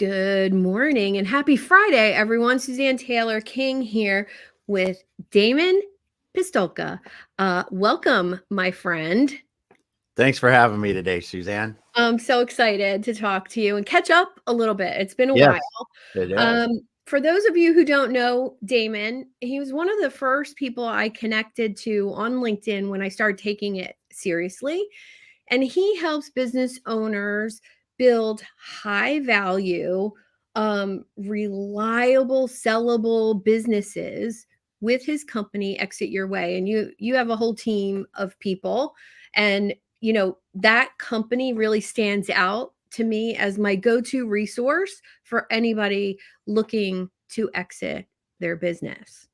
Good morning and happy Friday, everyone. Suzanne Taylor King here with Damon Pistulka. Welcome, my friend. Thanks for having me today, Suzanne. I'm so excited to talk to you and catch up a little bit. It's been a while. Yes, it is. For those of you who don't know Damon, he was one of the first people I connected to on LinkedIn when I started taking it seriously. And he helps business owners build high value, reliable, sellable businesses with his company Exit Your Way. And you have a whole team of people, and that company really stands out to me as my go-to resource for anybody looking to exit their business.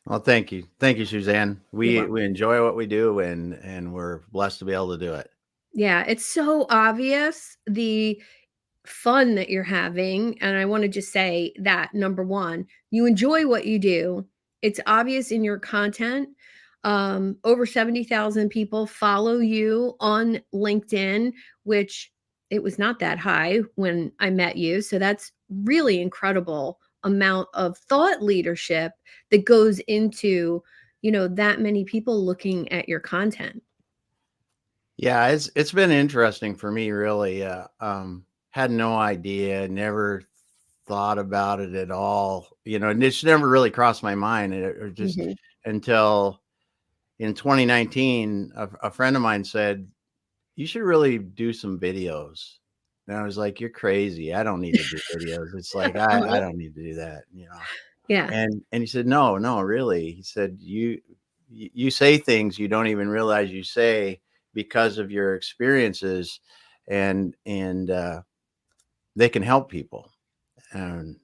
Well, thank you. Thank you, Suzanne. You're We welcome. enjoy what we do and we're blessed to be able to do it. Yeah, it's so obvious the fun that you're having. And I want to just say that number one, you enjoy what you do. It's obvious in your content. Over 70,000 people follow you on LinkedIn, which it was not that high when I met you. So that's really incredible amount of thought leadership that goes into, that many people looking at your content. Yeah, it's been interesting for me, really. Had no idea, never thought about it at all. And it's never really crossed my mind, or just Mhm. until in 2019, a friend of mine said, "You should really do some videos." And I was like, "You're crazy. I don't need to do videos." It's like I don't need to do that. Yeah. And he said, "No, no, really." He said, "You say things you don't even realize you say because of your experiences, and they can help people." And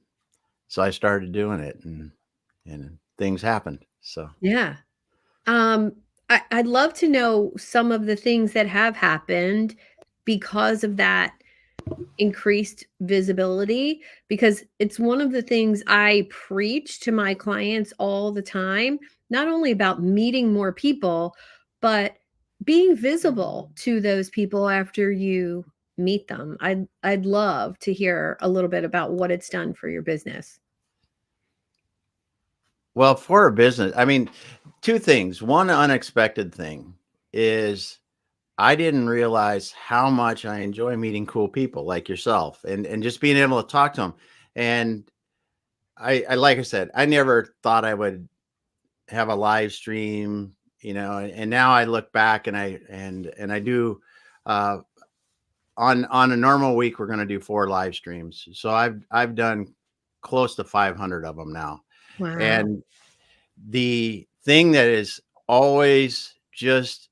so I started doing it, and things happened. So Yeah. I'd love to know some of the things that have happened because of that increased visibility, because it's one of the things I preach to my clients all the time, not only about meeting more people, but being visible to those people after you meet them. I'd love to hear a little bit about what it's done for your business. well, for a business, I mean, two things. One unexpected thing is I didn't realize how much I enjoy meeting cool people like yourself, and just being able to talk to them. And I like I said, I never thought I would have a live stream, and now I look back and I do, uh, on a normal week, we're going to do 4 live streams. So I've done close to 500 of them now. Wow. And the thing that is always just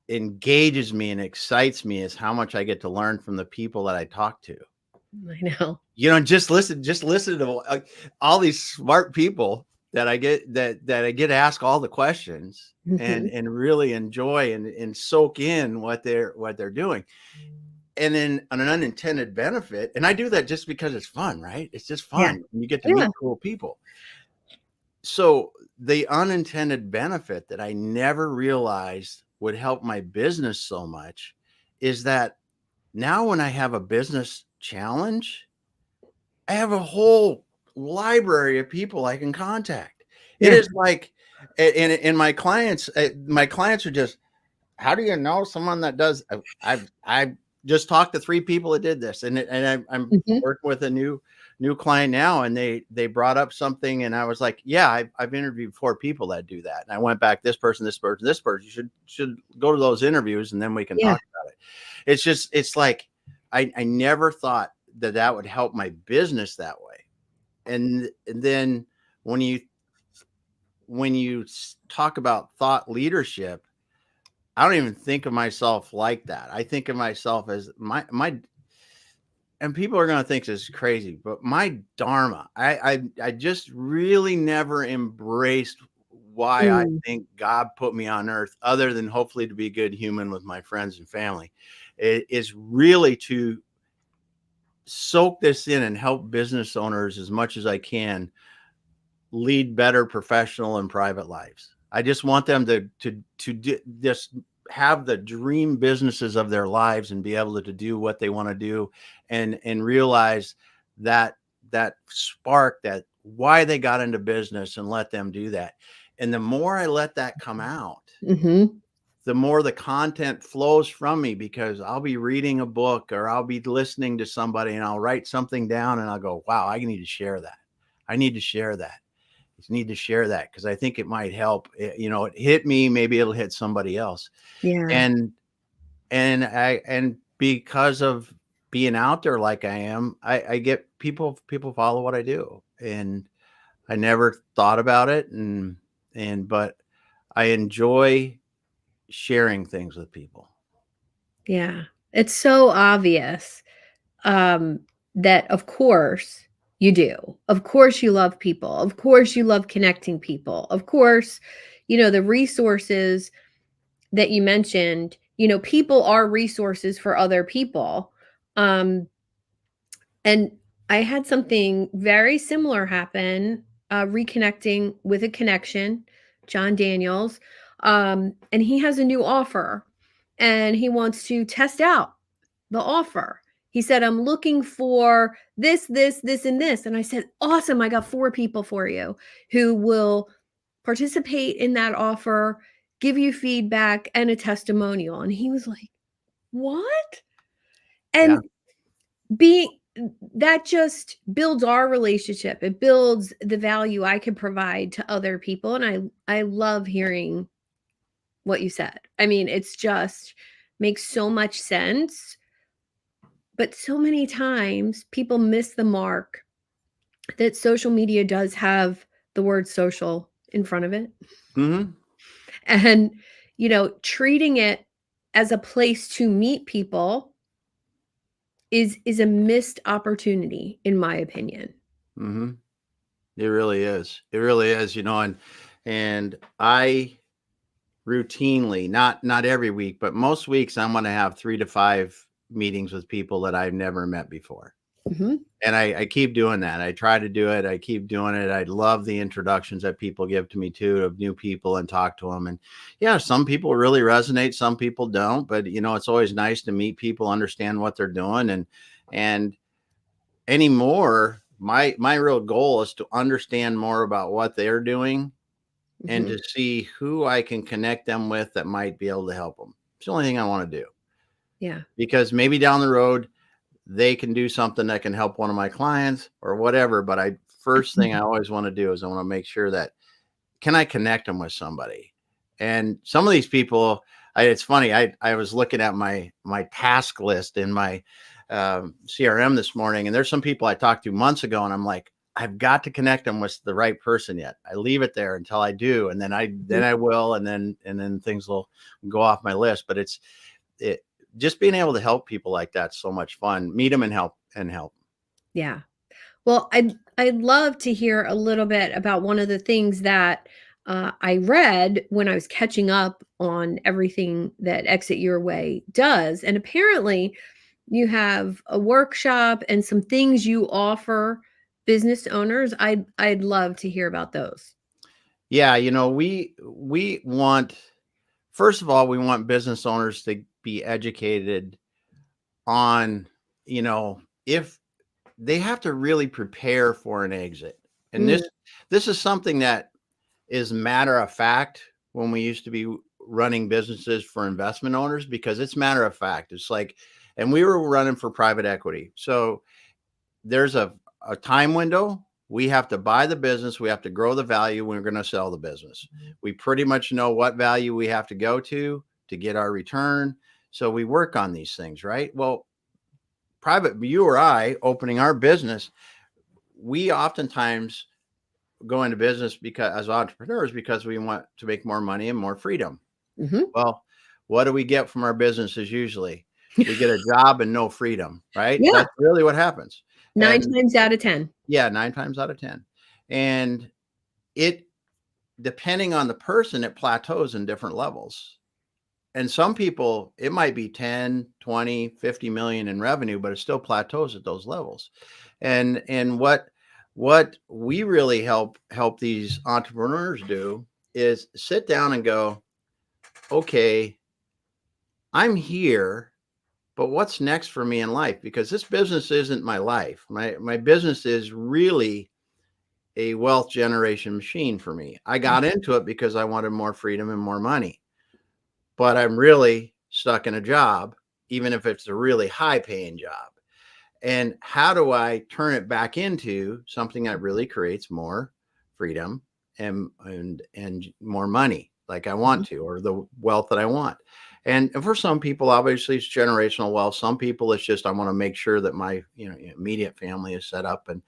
engages me and excites me is how much I get to learn from the people that I talk to. I know. Just listen to all these smart people that I get to ask all the questions, and Mhm. really enjoy and soak in what they're doing. And then on an unintended benefit, and I do that just because it's fun, right? It's just Yeah. fun. You get to Yeah. meet cool people. So the unintended benefit that I never realized would help my business so much is that now when I have a business challenge, I have a whole library of people I can contact. It Yeah. is like, and my clients are just, how do you know someone that does? I've just talked to 3 people that did this, and I'm Mhm. working with a new client now, and they brought up something, and I was like, yeah, I've interviewed 4 people that do that, and I went back, this person, this person, this person. You should go to those interviews, and then we can Yeah. talk about it. It's like I never thought that would help my business that way, and then when you talk about thought leadership, I don't even think of myself like that. I think of myself as my and people are gonna think this is crazy, but my dharma, I just really never embraced why I Mm. think God put me on earth, other than hopefully to be a good human with my friends and family. It is really to soak this in and help business owners as much as I can lead better professional and private lives. I just want them to just have the dream businesses of their lives and be able to do what they want to do, and realize that that spark, that why they got into business, and let them do that. And the more I let that come out, Mhm. the more the content flows from me, because I'll be reading a book or I'll be listening to somebody and I'll write something down and I'll go, wow, I need to share that. I need to share that. I need to share that because I think it might help. It hit me, maybe it'll hit somebody else. Yeah. And and because of being out there like I am, I get people follow what I do. And I never thought about it, but I enjoy sharing things with people. Yeah. It's so obvious, um, that of course you do. Of course you love people. Of course you love connecting people. Of course, the resources that you mentioned, people are resources for other people. Um, and I had something very similar happen, reconnecting with a connection, John Daniels. And he has a new offer and he wants to test out the offer. He said, I'm looking for this, this, this, and this. And I said, awesome. I got 4 people for you who will participate in that offer, give you feedback and a testimonial. And he was like, what? Yeah. And being that just builds our relationship. It builds the value I can provide to other people. And I love hearing what you said. I mean, it's just makes so much sense. But so many times people miss the mark that social media does have the word social in front of it. Hmm. And, treating it as a place to meet people is a missed opportunity, in my opinion. Hmm. It really is. It really is. And I routinely, not every week, but most weeks, I'm going to have 3 to 5 meetings with people that I've never met before. Mhm. And I keep doing that. I try to do it. I keep doing it. I love the introductions that people give to me too, of new people, and talk to them. And yeah, some people really resonate, some people don't, but it's always nice to meet people, understand what they're doing. And anymore, my real goal is to understand more about what they're doing, and Mhm. to see who I can connect them with that might be able to help them. It's the only thing I want to do, Yeah. because maybe down the road they can do something that can help one of my clients or whatever. But first thing I always want to do is I want to make sure that, can I connect them with somebody? And some of these people, it's funny. I was looking at my task list in my CRM this morning, and there's some people I talked to months ago, and I'm like, I've got to connect them with the right person yet. I leave it there until I do, and then Mhm. I will, and then things will go off my list. But it just being able to help people like that's so much fun. Meet them and help. Yeah. Well, I'd love to hear a little bit about one of the things that, I read when I was catching up on everything that Exit Your Way does, and apparently, you have a workshop and some things you offer business owners. I'd love to hear about those. Yeah, we want, first of all, we want business owners to be educated on, if they have to really prepare for an exit. And Mm, this is something that is matter of fact when we used to be running businesses for investment owners, because it's matter of fact. It's like, and we were running for private equity. So there's a time window. We have to buy the business. We have to grow the value. We're going to sell the business. We pretty much know what value we have to go to get our return. So we work on these things, right? Well, you or I opening our business, we oftentimes go into business because, as entrepreneurs, because we want to make more money and more freedom. mhm. Well, what do we get from our businesses usually? We get a job and no freedom, right? Yeah, That's really what happens. 9 And times out of 10. yeah, 9 times out of 10. And it, depending on the person, it plateaus in different levels. And some people, it might be 10, 20, 50 million in revenue, but it still plateaus at those levels. And what we really help these entrepreneurs do is sit down and go, okay, I'm here, but what's next for me in life? Because this business isn't my life. My business is really a wealth generation machine for me. I got into it because I wanted more freedom and more money, but I'm really stuck in a job, even if it's a really high paying job. And how do I turn it back into something that really creates more freedom and more money like I want Mhm. to, or the wealth that I want? And for some people, obviously it's generational wealth. Some people it's just I want to make sure that my immediate family is set up and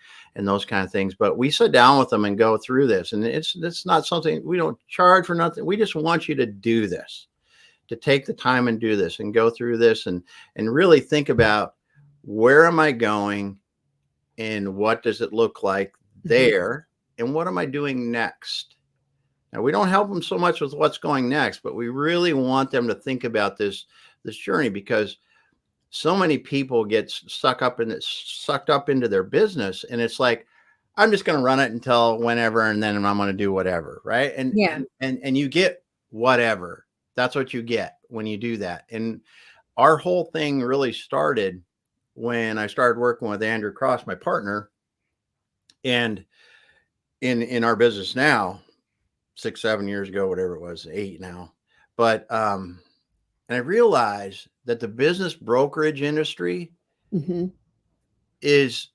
those kind of things. But we sit down with them and go through this, and it's not something we don't charge for nothing. We just want you to do this, to take the time and do this and go through this and really think about where am I going and what does it look like Mhm. there and what am I doing next? Now we don't help them so much with what's going next, but we really want them to think about this journey, because so many people get sucked up into their business, and it's like I'm just going to run it until whenever, and then I'm going to do whatever, right? And Yeah. and you get whatever. That's what you get when you do that. And our whole thing really started when I started working with Andrew Cross, my partner, and in our business now, 6, 7 years ago, whatever it was, 8 now. But and I realized that the business brokerage industry Mhm. is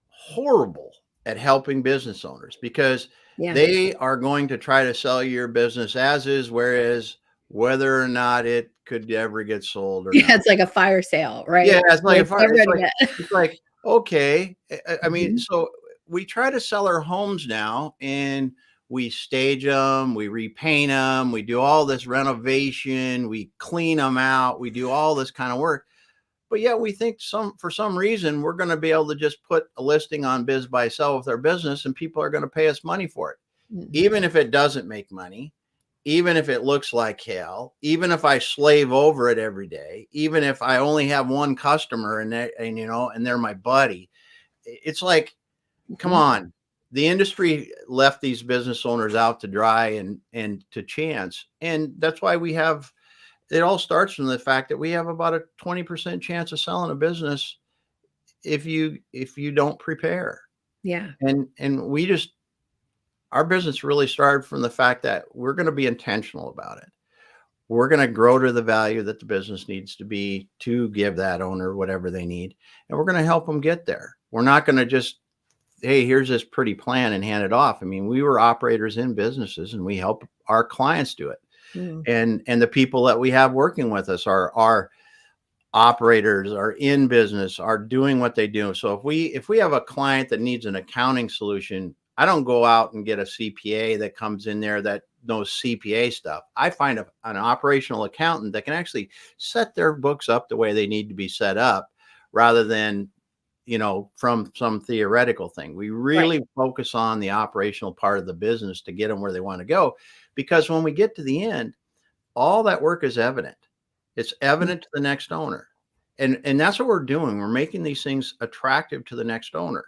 horrible at helping business owners, because Yeah. they are going to try to sell your business as is, whereas whether or not it could ever get sold or Yeah, not. it's like a fire sale, Yeah, right? it's like a Like, fire. get ready to It's like, okay. I mean, Mhm. so we try to sell our homes now, and we stage them, we repaint them, we do all this renovation, we clean them out, we do all this kind of work. But yet we think for some reason we're going to be able to just put a listing on Biz Buy Sell with our business, and people are going to pay us money for it, Mhm. even if it doesn't make money, even if it looks like hell, even if I slave over it every day, even if I only have one customer and they're my buddy. It's like, come Mhm. on. The industry left these business owners out to dry and to chance. And that's why it all starts from the fact that we have about a 20% chance of selling a business if you don't prepare. Yeah. And our business really started from the fact that we're going to be intentional about it. We're going to grow to the value that the business needs to be to give that owner whatever they need. And we're going to help them get there. We're not going to just, hey, here's this pretty plan and hand it off. I mean, we were operators in businesses, and we help our clients do it. Mm. And the people that we have working with us are operators, are in business, are doing what they do. So if we have a client that needs an accounting solution, I don't go out and get a CPA that comes in there that knows CPA stuff. I find an operational accountant that can actually set their books up the way they need to be set up, rather than from some theoretical thing. We Right. really focus on the operational part of the business to get them where they want to go, because when we get to the end, all that work is evident. It's Mm. evident to the next owner. And that's what we're doing. We're making these things attractive to the next owner,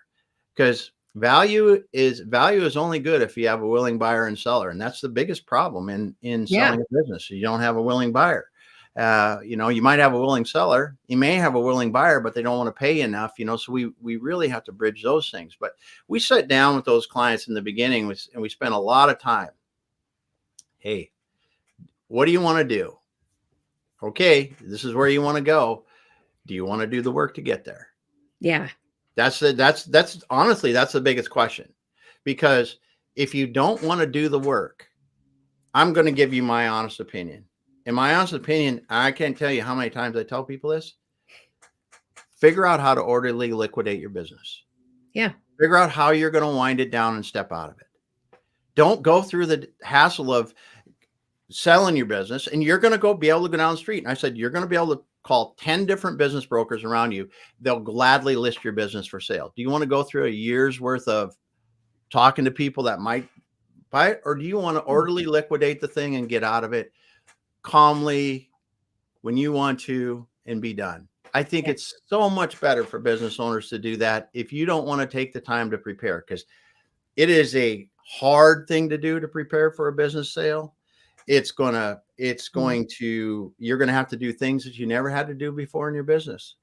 because value is only good if you have a willing buyer and seller. And that's the biggest problem in Yeah. selling a business. You don't have a willing buyer. You might have a willing seller, you may have a willing buyer, but they don't want to pay enough, so we really have to bridge those things. But we sit down with those clients in the beginning, and we spend a lot of time. Hey, what do you want to do? Okay, this is where you want to go. Do you want to do the work to get there? Yeah. That's honestly, that's the biggest question. Because if you don't want to do the work, I'm going to give you my honest opinion. In my honest opinion, I can't tell you how many times I tell people this. Figure out how to orderly liquidate your business. Yeah. Figure out how you're going to wind it down and step out of it. Don't go through the hassle of selling your business, and you're going to be able to go down the street. And I said, you're going to be able to call 10 different business brokers around you. They'll gladly list your business for sale. Do you want to go through a year's worth of talking to people that might buy it? Or do you want to Mm. orderly liquidate the thing and get out of it calmly when you want to and be done? I think Yeah. it's so much better for business owners to do that if you don't want to take the time to prepare, because it is a hard thing to do, to prepare for a business sale. it's Mm. going to, you're going to have to do things that you never had to do before in your business.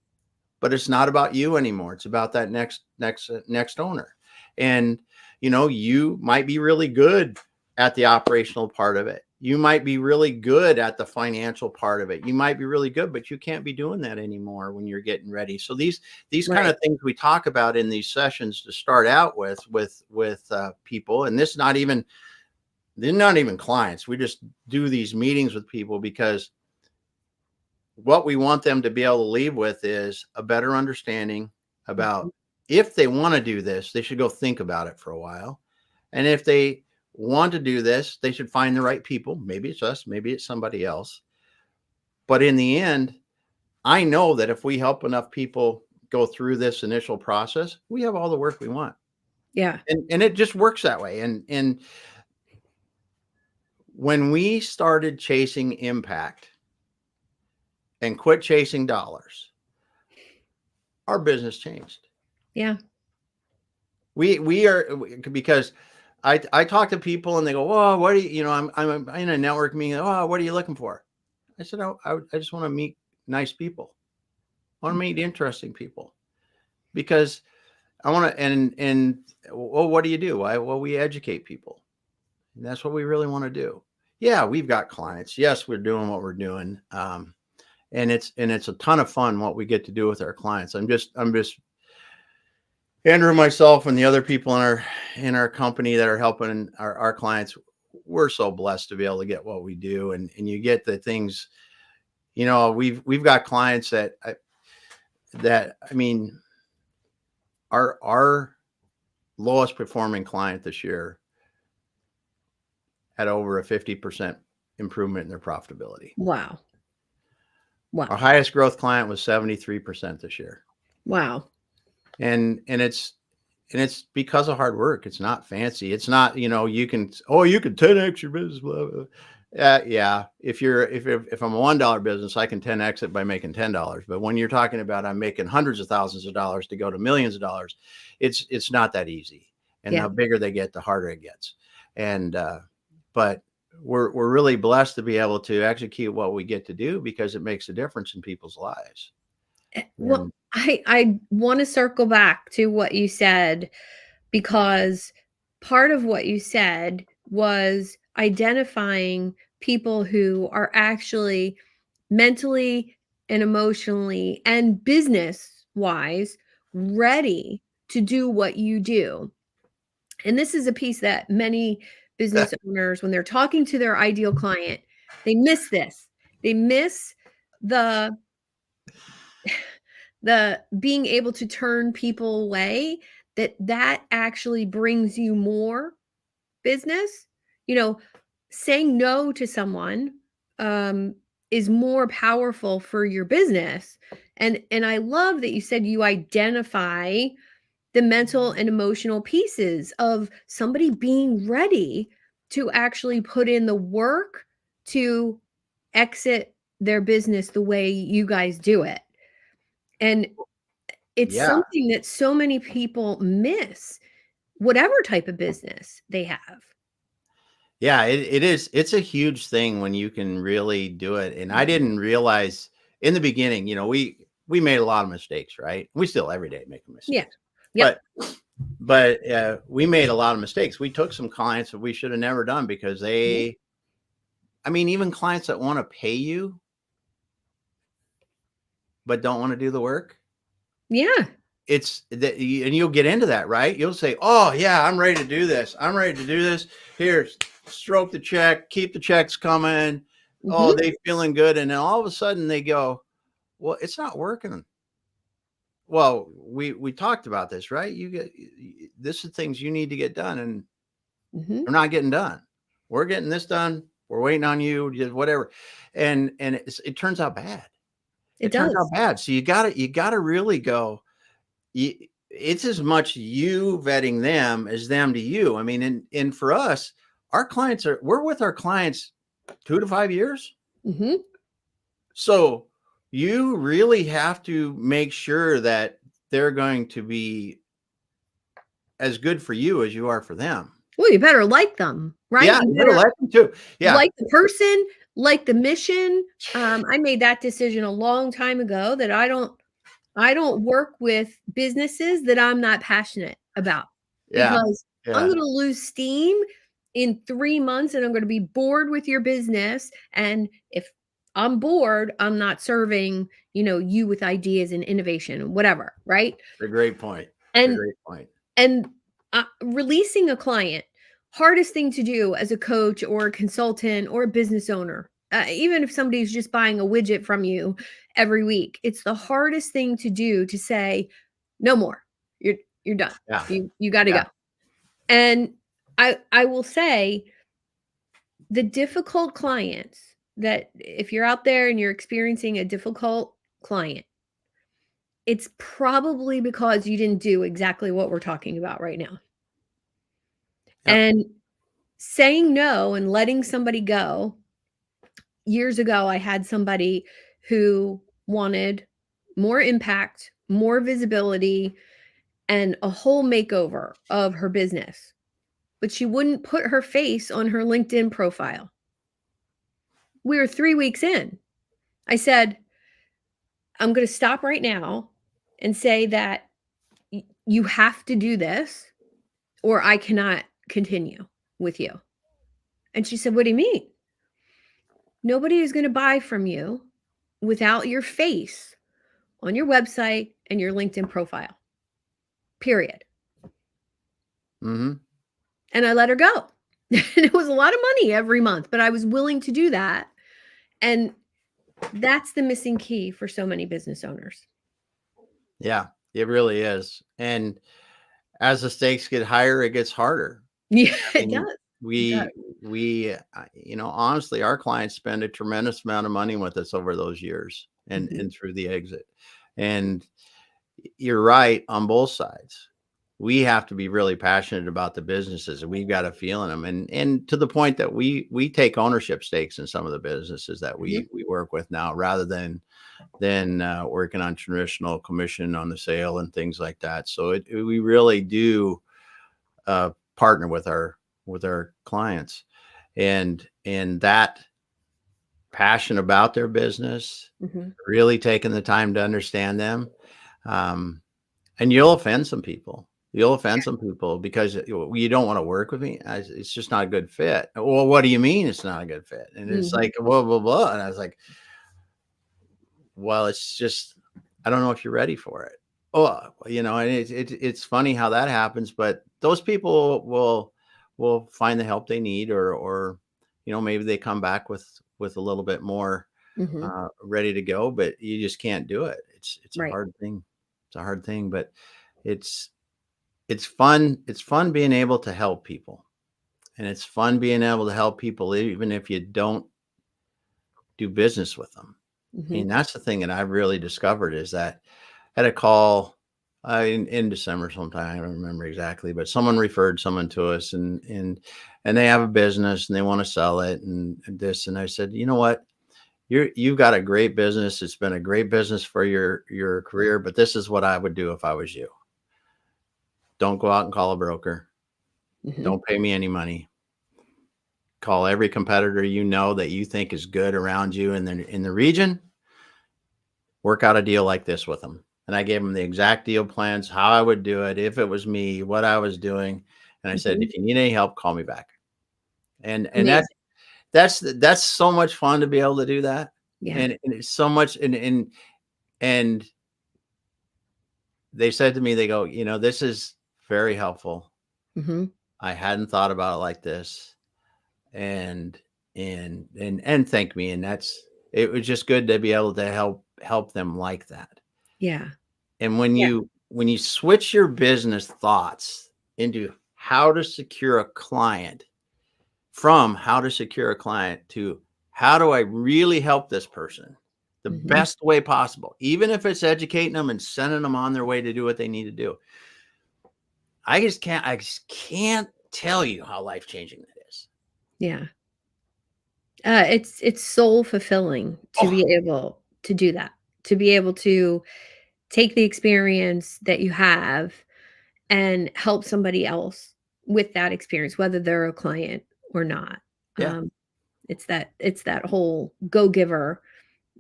But it's not about you anymore. It's about that next owner. And, you might be really good at the operational part of it. You might be really good at the financial part of it. You might be really good, but you can't be doing that anymore when you're getting ready. So these kind Right. of things we talk about in these sessions to start out with people, and they're not even clients. We just do these meetings with people because what we want them to be able to leave with is a better understanding about, Mhm. if they want to do this, they should go think about it for a while. And if they want to do this, they should find the right people. Maybe it's us, maybe it's somebody else. But in the end, I know that if we help enough people go through this initial process, we have all the work we want. Yeah. And it just works that way. And when we started chasing impact and quit chasing dollars, our business changed. Yeah. We are, because I talk to people and they go, "Oh, what do I'm in a network meeting. Oh, what are you looking for?" I said, "Oh, I just want to meet nice people. I want to meet interesting people, because I want to." And well, what do you do? Well, we educate people. And that's what we really want to do. Yeah, we've got clients. Yes, we're doing what we're doing. And it's a ton of fun what we get to do with our clients. I'm just Andrew, myself, and the other people in our company that are helping our clients. We're so blessed to be able to get what we do, and you get the things. We've got clients that our lowest performing client this year had over a 50% improvement in their profitability. Wow. Our Wow. highest growth client was 73% this year, Wow. and it's because of hard work. It's not fancy. It's not, you can 10x your business, blah, blah. Yeah. If I'm a $1 business, I can 10x it by making $10. But when you're talking about I'm making hundreds of thousands of dollars to go to millions of dollars, it's not that easy. And Yeah. the bigger they get, the harder it gets. And but we're really blessed to be able to execute what we get to do, because it makes a difference in people's lives. Well, And I want to circle back to what you said, because part of what you said was identifying people who are actually mentally and emotionally and business wise ready to do what you do. And this is a piece that many business owners, when they're talking to their ideal client, they miss this. They miss the being able to turn people away, that actually brings you more business. You know, saying no to someone um is more powerful for your business. And I love that you said you identify the mental and emotional pieces of somebody being ready to actually put in the work to exit their business the way you guys do it. And it's yeah, something that so many people miss, whatever type of business they have. yeah, it is. It's a huge thing when you can really do it. And I Mhm. didn't realize in the beginning, we made a lot of mistakes, right? We still every day make Yeah. mistakes, Yep. but we made a lot of mistakes. We took some clients that we should have never done, because Mhm. even clients that want to pay you but don't want to do the work. Yeah. It's that, and you'll get into that, right? You'll say, "Oh yeah, I'm ready to do this. I'm ready to do this. Here, stroke the check, keep the checks coming. Oh, Mhm. they feeling good." And then all of a sudden they go, "Well, it's not working." Well, we talked about this, right? This is things you need to get done, and Mhm. they're not getting done. We're getting this done. We're waiting on you, just whatever. And it turns out bad. It It turns out does. bad. So you gotta really go. It's as much you vetting them as them to you. I mean, and for us, we're with our clients 2 to 5 years. Mhm. So you really have to make sure that they're going to be as good for you as you are for them. Well, you better like them, right? Yeah, You you better better like them too. Yeah, like the person, like the mission. I made that decision a long time ago that I don't work with businesses that I'm not passionate about yeah, because I'm yeah. gonna lose steam in 3 months, and I'm gonna be bored with your business, and if I'm bored, I'm not serving, you with ideas and innovation, whatever, right? It's a great point. It's a And great point. and, releasing a client, hardest thing to do as a coach or a consultant or a business owner, even if somebody's just buying a widget from you every week, it's the hardest thing to do to say, "No more. You're done. Yeah, You gotta yeah. go." And I will say the difficult clients that if you're out there and you're experiencing a difficult client, it's probably because you didn't do exactly what we're talking about right now. Yep. And saying no and letting somebody go, years ago, I had somebody who wanted more impact, more visibility, and a whole makeover of her business, but she wouldn't put her face on her LinkedIn profile. We were 3 weeks in. I said, "I'm gonna stop right now and say that you have to do this or I cannot continue with you." And she said, "What do you mean?" Nobody is going to buy from you without your face on your website and your LinkedIn profile, period. Mhm. And I let her go. And it was a lot of money every month, but I was willing to do that. And that's the missing key for so many business owners. Yeah, it really is. And as the stakes get higher, it gets harder. Yeah, it And does. It does. honestly, our clients spend a tremendous amount of money with us over those years Mhm. and through the exit. And you're right on both sides. We have to be really passionate about the businesses, and we've got to feel in them, and to the point that we take ownership stakes in some of the businesses that Mhm. we work with now, rather than working on traditional commission on the sale and things like that. So we really do partner with our clients, and that passion about their business, Mhm. really taking the time to understand them. Um, and you'll offend some people. You'll offend some people because you don't want to work with me. It's just not a good fit. Well, what do you mean it's not a good fit? And it's Mhm. like, blah, blah, blah. And I was like, well, it's just, I don't know if you're ready for it. Oh, and it's funny how that happens, but those people will find the help they need, or maybe they come back with a little bit more Mhm. ready to go, but you just can't do it. It's a Right. hard thing. It's a hard thing, but it's it's fun. It's fun being able to help people, and it's fun being able to help people even if you don't do business with them. I Mhm. mean, that's the thing that I've really discovered is that I had a call in December sometime. I don't remember exactly, but someone referred someone to us, and they have a business and they want to sell it and this. And I said, you know what? You've got a great business. It's been a great business for your career, but this is what I would do if I was you. Don't go out and call a broker. Mhm. Don't pay me any money. Call every competitor that you think is good around you in the region. Work out a deal like this with them. And I gave them the exact deal plans, how I would do it if it was me, what I was doing. And I said, Mhm. if you need any help, call me back. And Amazing. that's so much fun to be able to do that. Yeah. And it's so much and they said to me, they go, this is very helpful. Mhm. I hadn't thought about it like this. And and thank me. And it was just good to be able to help them like that. Yeah. And when Yeah. you switch your business thoughts into how to secure a client, from how to secure a client to how do I really help this person the Mhm. best way possible, even if it's educating them and sending them on their way to do what they need to do. I just can't tell you how life-changing that is. Yeah. It's soul fulfilling to Oh, be able to do that, to be able to take the experience that you have and help somebody else. with that experience, whether they're a client or not. Yeah. It's that whole go-giver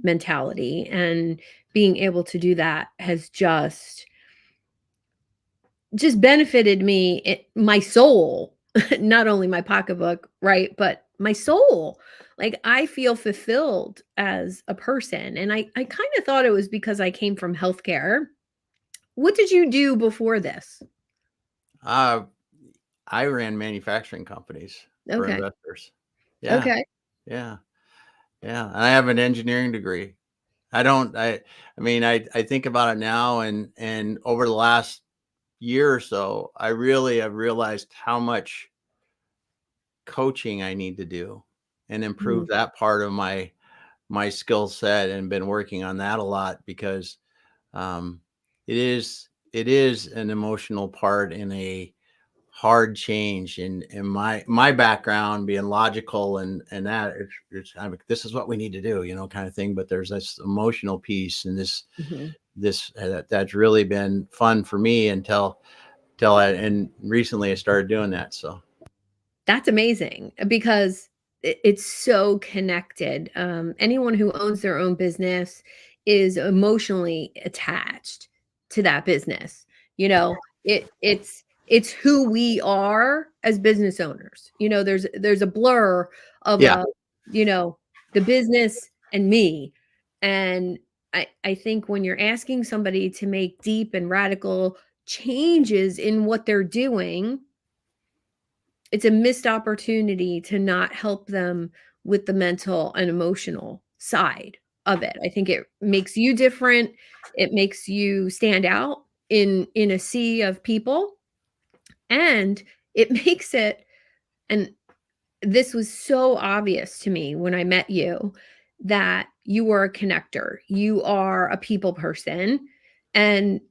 mentality, and being able to do that has just benefited me, my soul, not only my pocketbook, right, but my soul. Like, I feel fulfilled as a person, and I kind of thought it was because I came from healthcare. What did you do before this? Uh, I ran manufacturing companies for Okay. investors. Yeah. Okay. Yeah. Yeah. And I have an engineering degree. I don't, I mean, I think about it now, and over the last year or so, I really have realized how much coaching I need to do and Mm, improve that part of my skill set, and been working on that a lot, because um, it is an emotional part in a hard change. In my background, being logical, and that it's I mean, this is what we need to do, kind of thing. But there's this emotional piece, and mhm. that's really been fun for me until and recently I started doing that. So That's amazing, because it's so connected. Anyone who owns their own business is emotionally attached to that business. You know, it's who we are as business owners. There's a blur of yeah, you know, the business and me. And I think when you're asking somebody to make deep and radical changes in what they're doing, it's a missed opportunity to not help them with the mental and emotional side of it. I think it makes you different. It makes you stand out in a sea of people, and it makes it, and this was so obvious to me when I met you, that you are a connector. You are a people person, and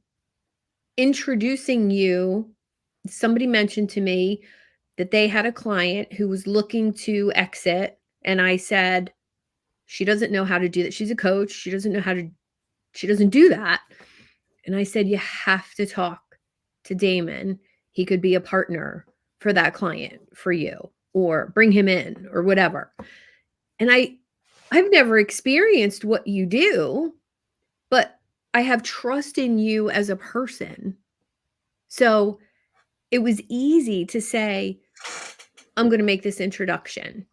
introducing you, somebody mentioned to me that they had a client who was looking to exit, and I said, "She doesn't know how to do that. She's a coach. She doesn't do that." And I said, "You have to talk to Damon. He could be a partner for that client for you, or bring him in, or whatever." And I've never experienced what you do, but I have trust in you as a person. So it was easy to say, "I'm going to make this introduction."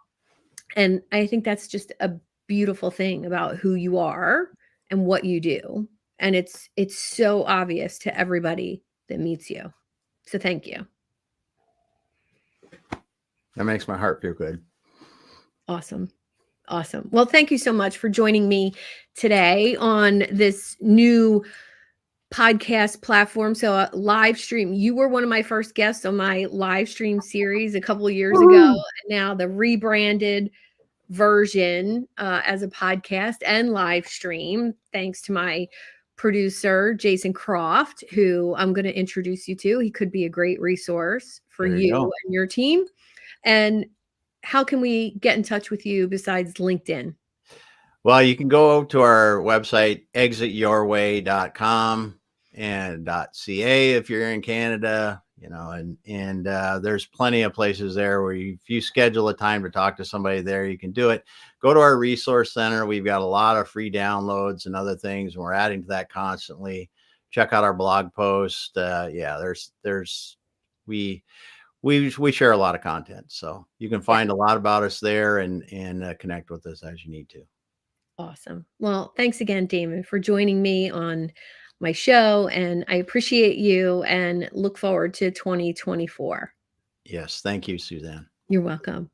And I think that's just a beautiful thing about who you are and what you do. And it's so obvious to everybody that meets you. So thank you. that makes my heart feel good. Awesome. Awesome. Well, thank you so much for joining me today on this new podcast platform. So, live stream. You were one of my first guests on my live stream series a couple of years ago. Woo! And now the rebranded version, as a podcast and live stream, thanks to my producer, Jason Croft, who I'm going to introduce you to. He could be a great resource for There you you go. and your team. And how can we get in touch with you besides LinkedIn? Well, you can go to our website, exityourway.com and .ca if you're in Canada, and there's plenty of places there where if you schedule a time to talk to somebody there, you can do it. Go to our resource center. We've got a lot of free downloads and other things, and we're adding to that constantly. Check out our blog post. Yeah, we we share a lot of content, so you can Yeah. find a lot about us there, and connect with us as you need to. Awesome. Well, thanks again, Damon, for joining me on my show. And I appreciate you and look forward to 2024. Yes, thank you, Suzanne. You're welcome.